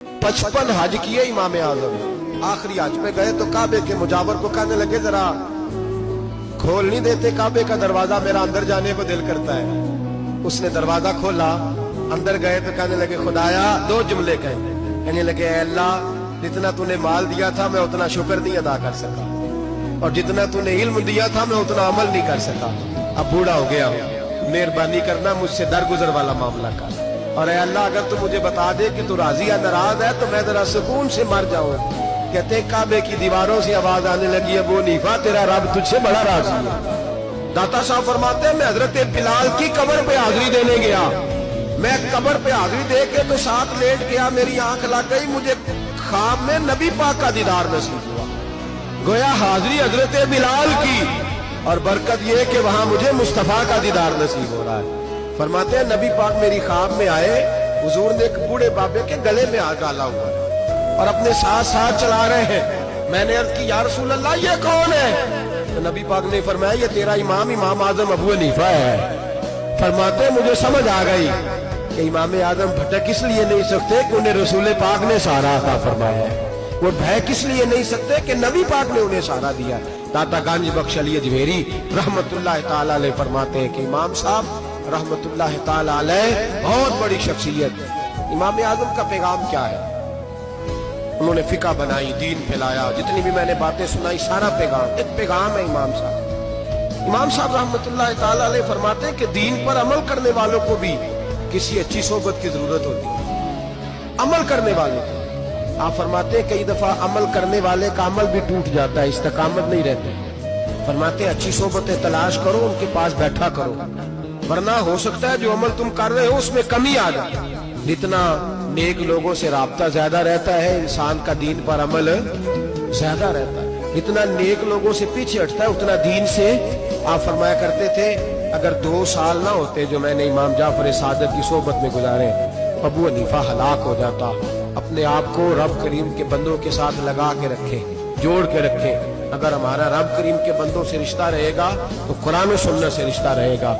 55 हज किए इमाम आजम। आखिरी हज पे गए तो काबे के मुजावर को कहने लगे, जरा खोल नहीं देते काबे का दरवाजा, मेरा अंदर जाने को दिल करता है। उसने दरवाजा खोला, अंदर गए तो कहने लगे, खुदाया, दो जुमले कहे। कहने लगे, अल्लाह, जितना तूने माल दिया था मैं उतना शुक्र नहीं अदा कर सका, और जितना तूने इल्म दिया था मैं उतना अमल नहीं कर सका। अब बूढ़ा हो गया, मेहरबानी करना मुझसे दरगुजर वाला मामला कर, और अल्लाह अगर तू मुझे बता दे कि तू राजी या नाराज है तो मैं जरा सुकून से मर जाऊं। कहते काबे की दीवारों से आवाज आने लगी, अबू हनीफा, तेरा रब तुझसे बड़ा राजी है। दाता साहब फरमाते हैं, मैं हजरत बिलाल की कब्र पे हाजिरी देने गया। मैं कब्र पे हाजिरी दे के तो साथ लेट गया, मेरी आंख लग गई, मुझे ख्वाब में नबी पाक का दीदार नसीब हुआ। गोया हाजिरी हजरत बिलाल की, और बरकत ये कि वहां मुझे मुस्तफा का दीदार नसीब हो रहा है। फरमाते हैं, नबी पाक मेरी ख्वाब में आए, हुजूर ने एक बूढ़े बाबे के गले में हाथ डाला हुआ है और अपने साथ साथ चला रहे हैं। मैंने अर्ज की, या रसूल अल्लाह, ये कौन है? तो नबी पाक ने फरमाया, ये तेरा इमाम, इमाम आजम अबू हनीफा है। फरमाते हैं, मुझे समझ आ गई कि इमाम आजम भटक इसलिए नहीं सकते कि उन्हें रसूल पाक ने सहारा अता फरमाया है, वो भय किस लिए नहीं सकते कि नबी पाक ने उन्हें सहारा दिया। दाता गांजी बख्श अली अजमेरी रहमतुल्लाह ताला अलैह फरमाते हैं कि इमाम साहब रहमतुल्लाह ताला अलैह बहुत बड़ी शख्सियत। इमाम आजम का पैगाम क्या है? उन्होंने फिका बनाई, दीन फैलाया, जितनी भी मैंने बातें सुनाई सारा पैगाम, एक पैगाम है इमाम साहब। इमाम साहब रहमतुल्लाह ताला अलैह फरमाते हैं कि दीन पर अमल करने वालों को भी किसी अच्छी सोबत की जरूरत होती है। अमल करने वाले को आप फरमाते हैं, कई दफा अमल करने वाले का अमल भी टूट जाता है, इस्तकामत नहीं रहती। फरमाते हैं, अच्छी सोबतें तलाश करो, उनके पास बैठा करो, वरना हो सकता है जो अमल तुम कर रहे हो उसमें कमी आ जाए। जितना नेक लोगों से राब्ता ज्यादा रहता है, इंसान का दीन पर अमल ज्यादा रहता है। जितना नेक लोगों से पीछे हटता है उतना दीन से। आप फरमाया करते थे, अगर 2 साल ना होते जो मैंने इमाम जाफर सादिक की सोबत में गुजारे, अबू हनीफा हलाक हो जाता। अपने आप को रब करीम के बंदों के साथ लगा के रखे, जोड़ के रखे। अगर हमारा रब करीम के बंदों से रिश्ता रहेगा तो कुरान और सुन्नत से रिश्ता रहेगा।